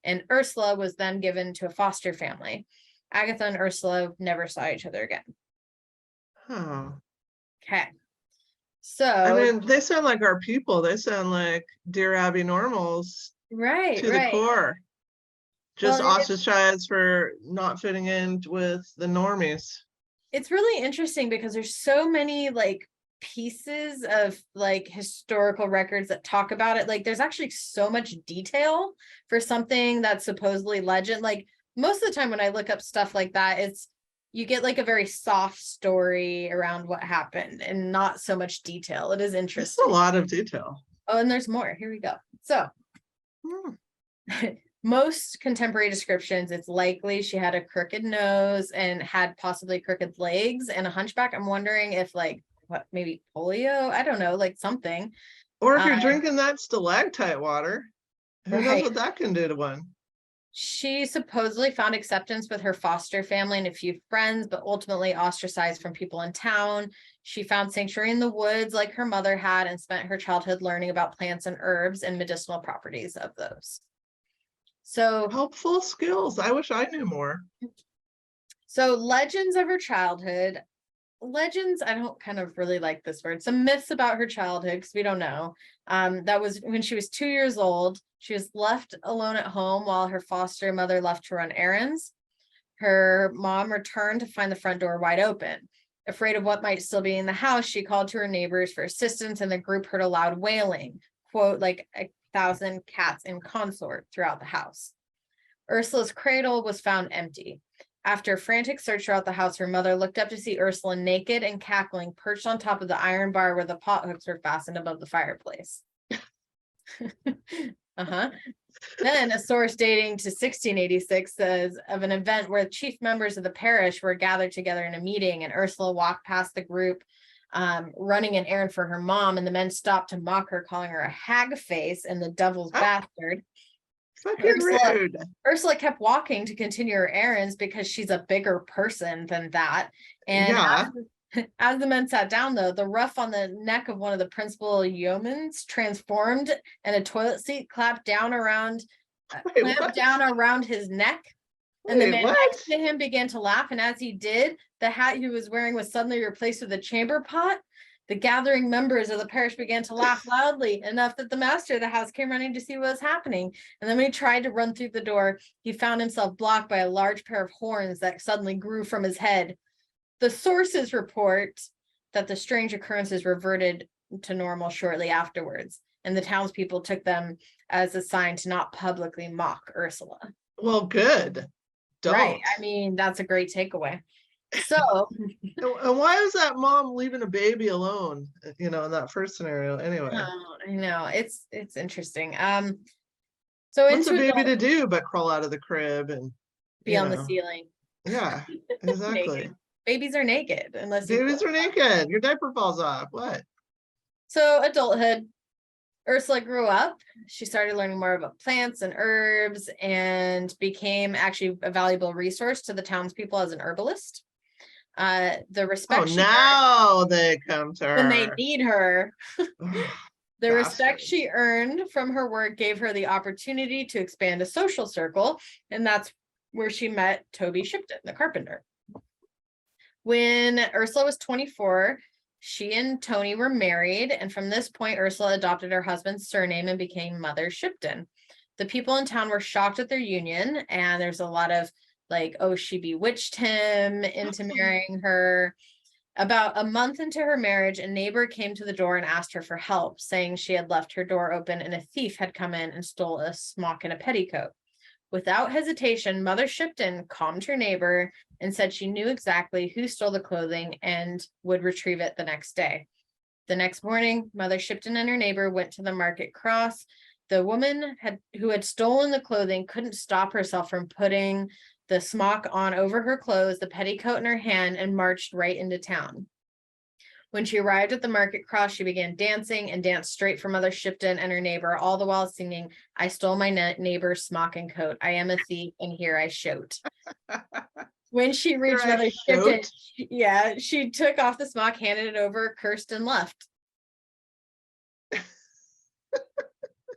and Ursula was then given to a foster family. Agatha and Ursula never saw each other again. Okay. So I mean, they sound like our people. They sound like Dear Abby normals. Right. To the core. Just ostracized for not fitting in with the normies. It's really interesting because there's so many like pieces of like historical records that talk about it. Like there's actually so much detail for something that's supposedly legend. Like most of the time when I look up stuff like that, it's you get like a very soft story around what happened and not so much detail. It is Just interesting. a lot of detail. Oh, and there's more. Here we go. So most contemporary descriptions, it's likely she had a crooked nose and had possibly crooked legs and a hunchback. I'm wondering if like what, maybe polio? I don't know, like something. Or if you're drinking that stalactite water, who knows what that can do to one? She supposedly found acceptance with her foster family and a few friends, but ultimately ostracized from people in town. She found sanctuary in the woods like her mother had and spent her childhood learning about plants and herbs and medicinal properties of those. So helpful skills. I wish I knew more. So legends of her childhood. Legends, I don't kind of really like this word. Some myths about her childhood because we don't know. That was when she was 2 years old. She was left alone at home while her foster mother left to run errands. Her mom returned to find the front door wide open. Afraid of what might still be in the house, she called to her neighbors for assistance, and the group heard a loud wailing, quote, like 1,000 cats in consort throughout the house. Ursula's cradle was found empty. After a frantic search throughout the house, her mother looked up to see Ursula naked and cackling, perched on top of the iron bar where the pot hooks were fastened above the fireplace. Then a source dating to 1686 says of an event where chief members of the parish were gathered together in a meeting, and Ursula walked past the group running an errand for her mom, and the men stopped to mock her, calling her a hag face and the devil's bastard. Fucking rude. Ursula kept walking to continue her errands because she's a bigger person than that. And as the men sat down, though, the ruff on the neck of one of the principal yeomans transformed, and a toilet seat clamped down around his neck. And the man next to him began to laugh, and as he did, the hat he was wearing was suddenly replaced with a chamber pot. The gathering members of the parish began to laugh loudly, enough that the master of the house came running to see what was happening. And then when he tried to run through the door, he found himself blocked by a large pair of horns that suddenly grew from his head. The sources report that the strange occurrences reverted to normal shortly afterwards, and the townspeople took them as a sign to not publicly mock Ursula. Well, good. Don't. Right. I mean, that's a great takeaway. So, and why is that mom leaving a baby alone? You know, in that first scenario. Anyway, I know it's interesting. So what's a baby to do but crawl out of the crib and be on the ceiling? Yeah, exactly. Babies are naked unless babies are naked. Your diaper falls off. What? So adulthood. Ursula grew up. She started learning more about plants and herbs and became actually a valuable resource to the townspeople as an herbalist. The respect they come to her when they need her. The respect she earned from her work gave her the opportunity to expand a social circle, and that's where she met Toby Shipton, the carpenter. When Ursula was 24, she and Tony were married, and from this point, Ursula adopted her husband's surname and became Mother Shipton. The people in town were shocked at their union, and there's a lot of like, oh, she bewitched him into marrying her. About a month into her marriage, a neighbor came to the door and asked her for help, saying she had left her door open and a thief had come in and stole a smock and a petticoat. Without hesitation, Mother Shipton calmed her neighbor and said she knew exactly who stole the clothing and would retrieve it the next day. The next morning, Mother Shipton and her neighbor went to the market cross. The woman who had stolen the clothing couldn't stop herself from putting the smock on over her clothes, the petticoat in her hand, and marched right into town. When she arrived at the market cross, she began dancing and danced straight for Mother Shipton and her neighbor, all the while singing, "I stole my neighbor's smock and coat. I am a thief, and here I shout." When she reached Mother Shipton, she took off the smock, handed it over, cursed, and left.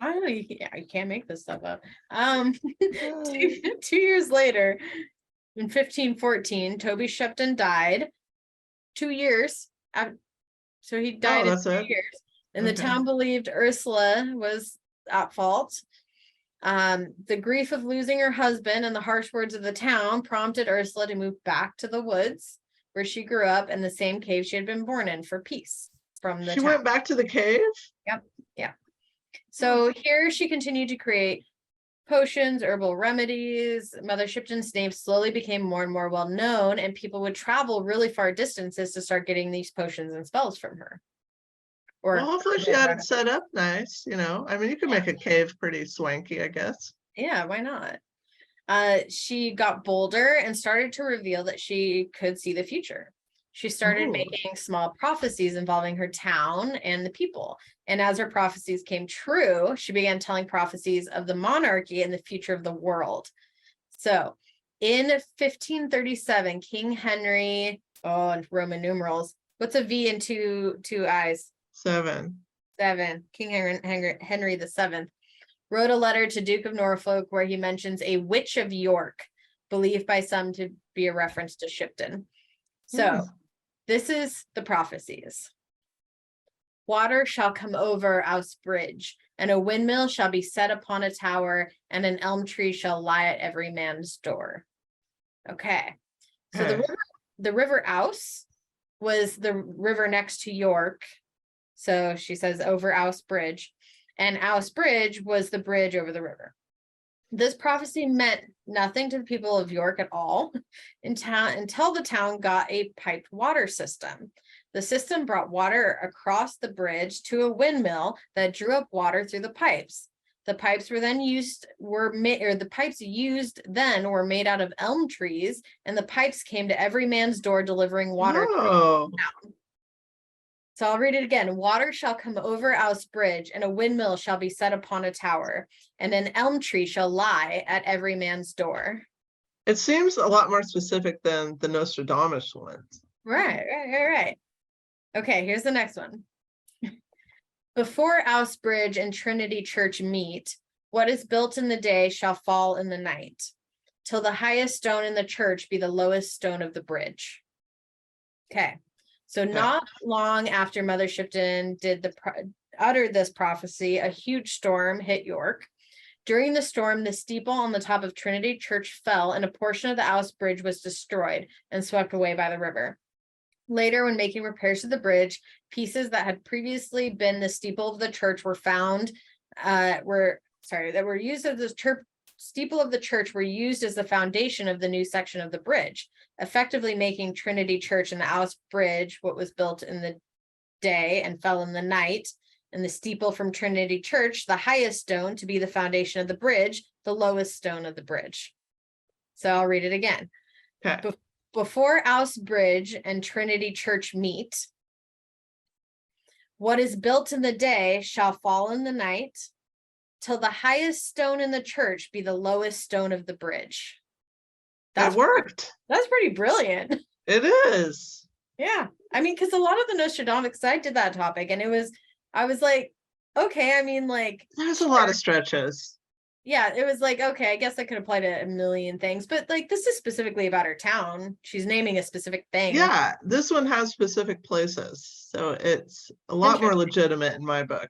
I don't know, you can't make this stuff up. 2 years later, in 1514, Toby Shipton died. 2 years after, so he died in 2 years. And the town believed Ursula was at fault. The grief of losing her husband and the harsh words of the town prompted Ursula to move back to the woods where she grew up in the same cave she had been born in for peace from the town. She went back to the cave? Yep. Yeah. So here she continued to create potions, herbal remedies. Mother Shipton's name slowly became more and more well known, and people would travel really far distances to start getting these potions and spells from her. Well, hopefully she had it set up nice, you know. I mean, you could make a cave pretty swanky, I guess. Yeah, why not? She got bolder and started to reveal that she could see the future. She started making small prophecies involving her town and the people. And as her prophecies came true, she began telling prophecies of the monarchy and the future of the world. So in 1537, King Henry, and Roman numerals, what's a V and two I's? 7. King Henry the Seventh wrote a letter to Duke of Norfolk where he mentions a witch of York, believed by some to be a reference to Shipton. So this is the prophecies. Water shall come over Ouse Bridge, and a windmill shall be set upon a tower, and an elm tree shall lie at every man's door. Okay. So the river Ouse was the river next to York. So she says over Ouse Bridge, and Ouse Bridge was the bridge over the river. This prophecy meant nothing to the people of York at all until the town got a piped water system. The system brought water across the bridge to a windmill that drew up water through the pipes. The pipes were made out of elm trees, and the pipes came to every man's door delivering water. So I'll read it again. Water shall come over Ouse Bridge, and a windmill shall be set upon a tower, and an elm tree shall lie at every man's door. It seems a lot more specific than the Nostradamus ones. Right. Okay, here's the next one. Before Ouse Bridge and Trinity Church meet, what is built in the day shall fall in the night, till the highest stone in the church be the lowest stone of the bridge. Okay. So not long after Mother Shipton uttered this prophecy, a huge storm hit York. During the storm, the steeple on the top of Trinity Church fell, and a portion of the Ouse Bridge was destroyed and swept away by the river. Later, when making repairs to the bridge, pieces that had previously been the steeple of the church were found, that were used as the steeple of the church were used as the foundation of the new section of the bridge, effectively making Trinity Church and the Ouse Bridge, what was built in the day and fell in the night, and the steeple from Trinity Church, the highest stone, to be the foundation of the bridge, the lowest stone of the bridge. So I'll read it again. Okay. Before Ouse Bridge and Trinity Church meet, what is built in the day shall fall in the night, till the highest stone in the church be the lowest stone of the bridge. That worked. That's pretty brilliant. It is. Yeah. I mean, because a lot of the Nostradamus, I did that topic, and I was like, okay, I mean, like, there's a lot of stretches. Yeah, it was like, okay, I guess that could apply to a million things, but like, this is specifically about her town. She's naming a specific thing. Yeah, this one has specific places, so it's a lot more legitimate in my book.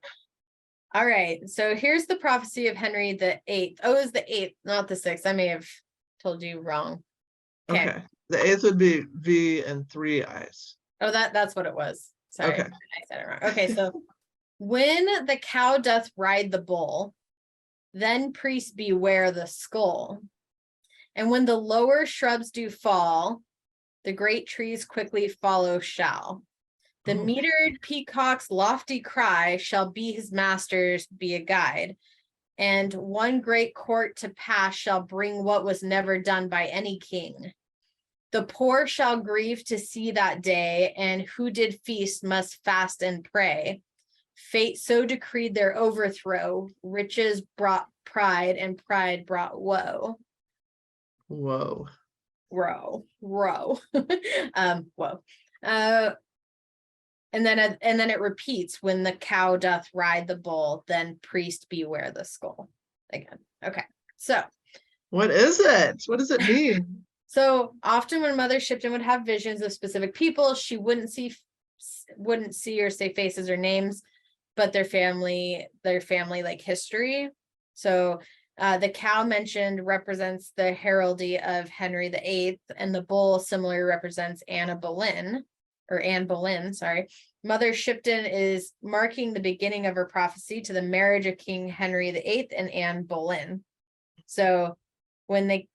All right, so here's the prophecy of Henry the Eighth. Oh, it was the 8th, not the 6th. I may have told you wrong. Okay. The 8th would be V and 3 I's. Oh, that's what it was. Sorry, okay. I said it wrong. Okay, so when the cow doth ride the bull, then priest beware the skull. And when the lower shrubs do fall, the great trees quickly follow shall. The metered peacock's lofty cry shall be his master's be a guide. And one great court to pass shall bring what was never done by any king. The poor shall grieve to see that day, and who did feast must fast and pray. Fate so decreed their overthrow. Riches brought pride, and pride brought woe. Whoa. Whoa. Whoa. And then it repeats, when the cow doth ride the bull, then priest beware the skull. Again. Okay. So what is it? What does it mean? So often when Mother Shipton would have visions of specific people, she wouldn't see or say faces or names, but their family like history. So the cow mentioned represents the heraldry of Henry VIII, and the bull similarly represents Anne Boleyn. Mother Shipton is marking the beginning of her prophecy to the marriage of King Henry VIII and Anne Boleyn. So when the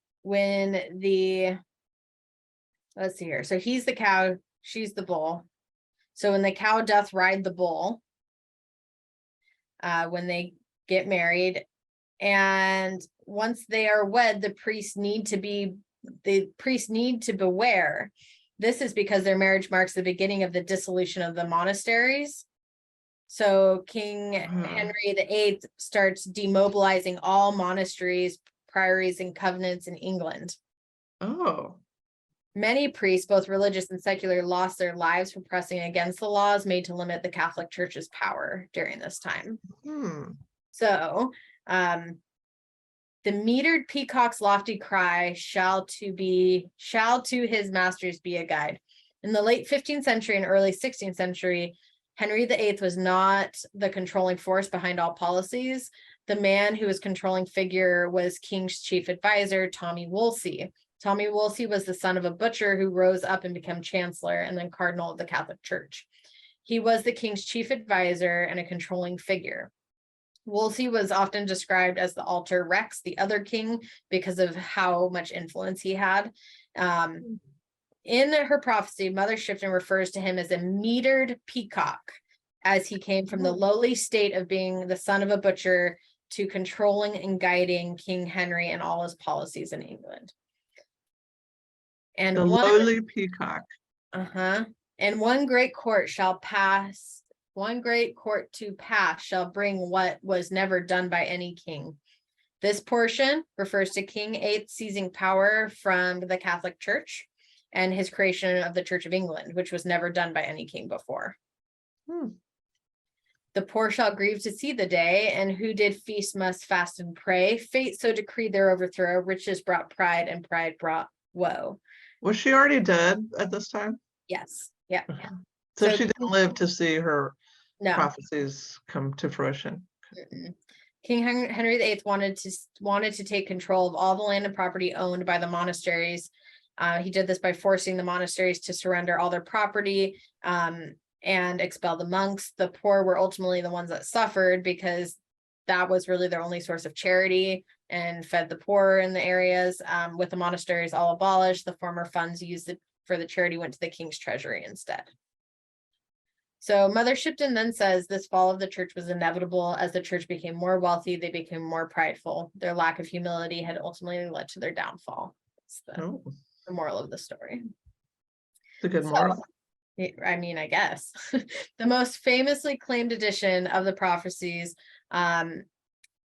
let's see here. So he's the cow, she's the bull. So when the cow doth ride the bull, when they get married, and once they are wed, the priests need to beware. This is because their marriage marks the beginning of the dissolution of the monasteries. So King Henry VIII starts demobilizing all monasteries, priories, and covenants in England. Oh. Many priests, both religious and secular, lost their lives for pressing against the laws made to limit the Catholic Church's power during this time. So, the metered peacock's lofty cry shall to his masters be a guide. In the late 15th century and early 16th century, Henry VIII was not the controlling force behind all policies. The man who was controlling figure was King's chief advisor, Tommy Wolsey. Tommy Wolsey was the son of a butcher who rose up and became chancellor and then cardinal of the Catholic Church. He was the king's chief advisor and a controlling figure. Wolsey was often described as the alter rex, the other king, because of how much influence he had. In her prophecy, Mother Shipton refers to him as a metered peacock, as he came from the lowly state of being the son of a butcher to controlling and guiding King Henry and all his policies in England. And the lowly peacock. And one great court to pass shall bring what was never done by any king. This portion refers to King VIII seizing power from the Catholic Church and his creation of the Church of England, which was never done by any king before. The poor shall grieve to see the day, and who did feast must fast and pray. Fate so decreed their overthrow. Riches brought pride, and pride brought woe. Was she already dead at this time? Yes. Yeah. So she didn't live to see her No. prophecies come to fruition. King Henry VIII wanted to take control of all the land and property owned by the monasteries. He did this by forcing the monasteries to surrender all their property and expel the monks. The poor were ultimately the ones that suffered because that was really their only source of charity and fed the poor in the areas. With the monasteries all abolished, the former funds used for the charity went to the king's treasury instead. So Mother Shipton then says this fall of the church was inevitable. As the church became more wealthy, they became more prideful. Their lack of humility had ultimately led to their downfall. That's the moral of the story. It's a good moral. I mean, I guess. The most famously claimed edition of the prophecies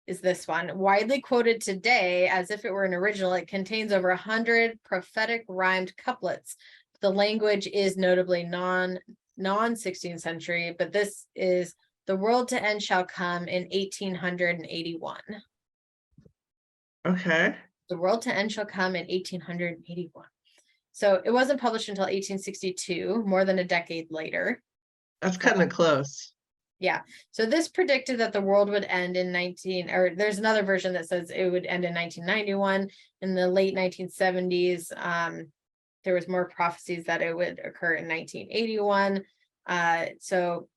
is this one. Widely quoted today as if it were an original, it contains over 100 prophetic rhymed couplets. The language is notably non-16th century, but this is the world to end shall come in 1881. Okay. The world to end shall come in 1881. So it wasn't published until 1862, more than a decade later. That's cutting it close. Yeah. So this predicted that the world would end in there's another version that says it would end in 1991. In the late 1970s, there was more prophecies that it would occur in 1981. So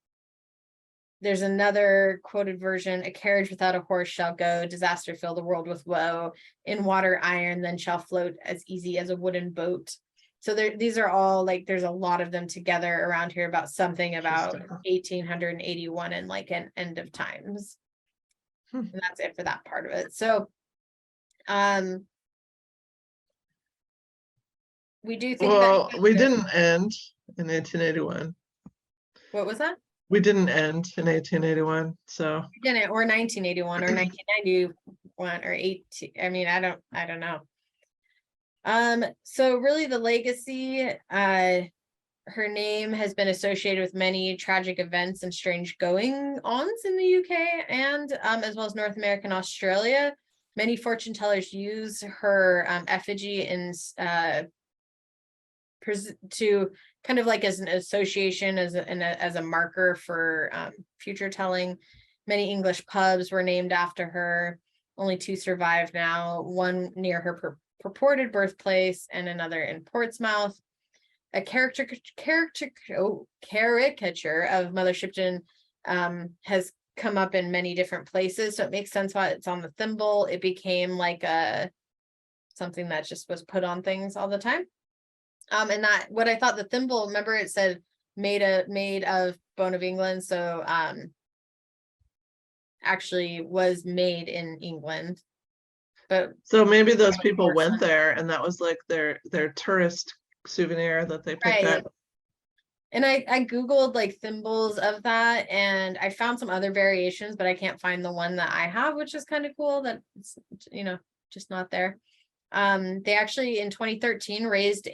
there's another quoted version: a carriage without a horse shall go, disaster fill the world with woe, in water iron then shall float as easy as a wooden boat. So these are all like, there's a lot of them together around here about something about 1881 and like an end of times. And that's it for that part of it. So we do think we didn't end in 1881. What was that? We didn't end in 1881, so we didn't, or 1981 or 1991 or 18. I mean, I don't know. So really the legacy, her name has been associated with many tragic events and strange going-ons in the UK and as well as North America and Australia. Many fortune tellers use her effigy in to kind of like as an association, as a marker for future telling. Many English pubs were named after her. Only 2 survive now, one near her purported birthplace and another in Portsmouth. A caricature of Mother Shipton has come up in many different places, so it makes sense why it's on the thimble. It became like something that just was put on things all the time. And that what I thought the thimble, remember it said made of bone of England, so actually was made in England. But so maybe those people went there and that was like their tourist souvenir that they picked right. up. And I Googled like thimbles of that, and I found some other variations, but I can't find the one that I have, which is kind of cool that it's, you know, just not there. They actually in 2013 raised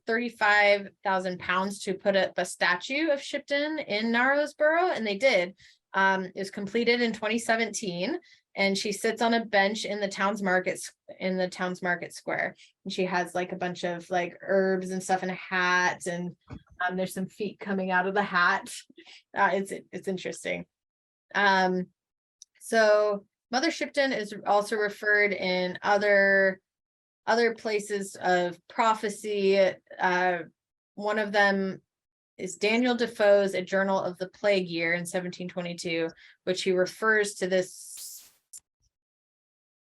35,000 pounds to put up a statue of Shipton in Knaresborough, and they did. It was completed in 2017, and she sits on a bench in the town's market square, and she has like a bunch of like herbs and stuff in a hat, and there's some feet coming out of the hat. It's interesting. So Mother Shipton is also referred in other places of prophecy. One of them is Daniel Defoe's A Journal of the Plague Year in 1722, which he refers to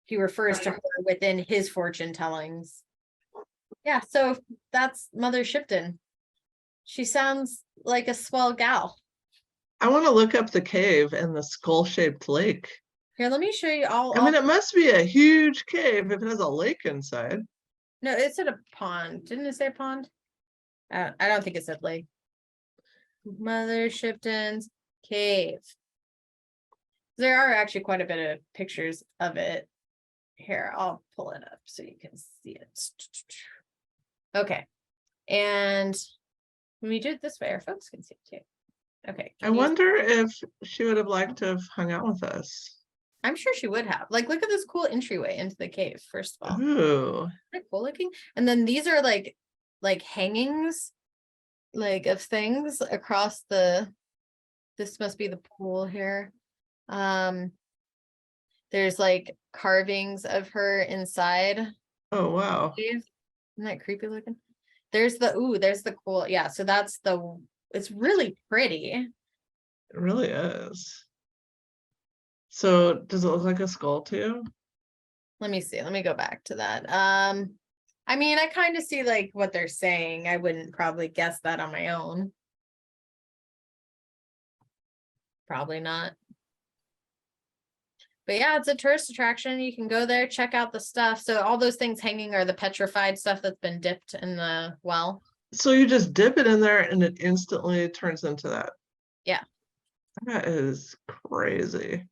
her within his fortune tellings. Yeah, so that's Mother Shipton. She sounds like a swell gal. I want to look up the cave and the skull-shaped lake. Here, let me show you all. I mean, it must be a huge cave if it has a lake inside. No, it said a pond. Didn't it say a pond? I don't think it said lake. Mother Shipton's cave. There are actually quite a bit of pictures of it. Here, I'll pull it up so you can see it. Okay. And when we do it this way, our folks can see it too. Okay. I wonder if she would have liked to have hung out with us. I'm sure she would have. Like, look at this cool entryway into the cave, first of all. Ooh. Isn't that cool looking? And then these are like hangings, like of things across this must be the pool here. There's like carvings of her inside. Oh, wow. Isn't that creepy looking? There's the cool, yeah. So it's really pretty. It really is. So does it look like a skull too? Let me see. Let me go back to that. I mean, I kind of see like what they're saying. I wouldn't probably guess that on my own. Probably not. But yeah, it's a tourist attraction. You can go there, check out the stuff. So all those things hanging are the petrified stuff that's been dipped in the well. So you just dip it in there and it instantly turns into that. Yeah. That is crazy.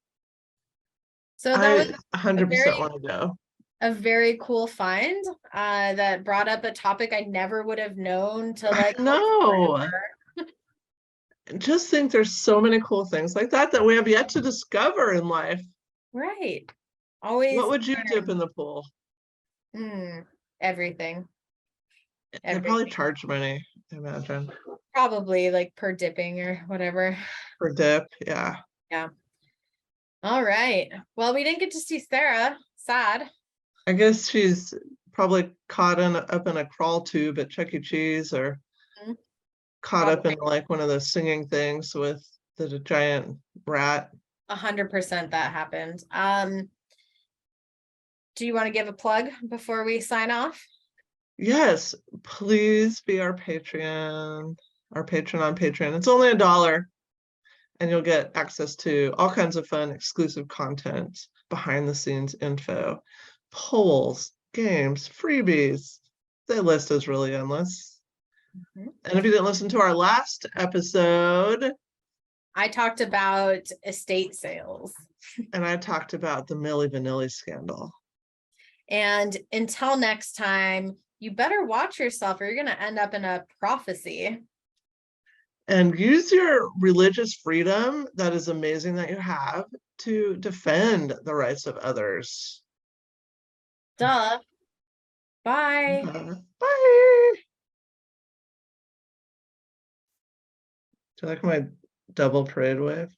So that was 100% want to go. A very cool find that brought up a topic I never would have known to like. No. Just think there's so many cool things like that we have yet to discover in life. Right. Always. What would you dip in the pool? Everything. They probably charge money, I imagine. Probably like per dipping or whatever. Per dip, yeah. Yeah. All right. Well, we didn't get to see Sarah. Sad. I guess she's probably caught up in a crawl tube at Chuck E. Cheese, or caught up in like one of those singing things with the giant rat. 100% that happened. Do you want to give a plug before we sign off? Yes, please be our patron on Patreon. It's only $1 and you'll get access to all kinds of fun exclusive content, behind the scenes info, polls, games, freebies. The list is really endless. And if you didn't listen to our last episode, I talked about estate sales. And I talked about the Milli Vanilli scandal. And until next time, you better watch yourself or you're going to end up in a prophecy. And use your religious freedom, that is amazing that you have, to defend the rights of others. Duh. Bye. Bye. Do you like my double parade wave?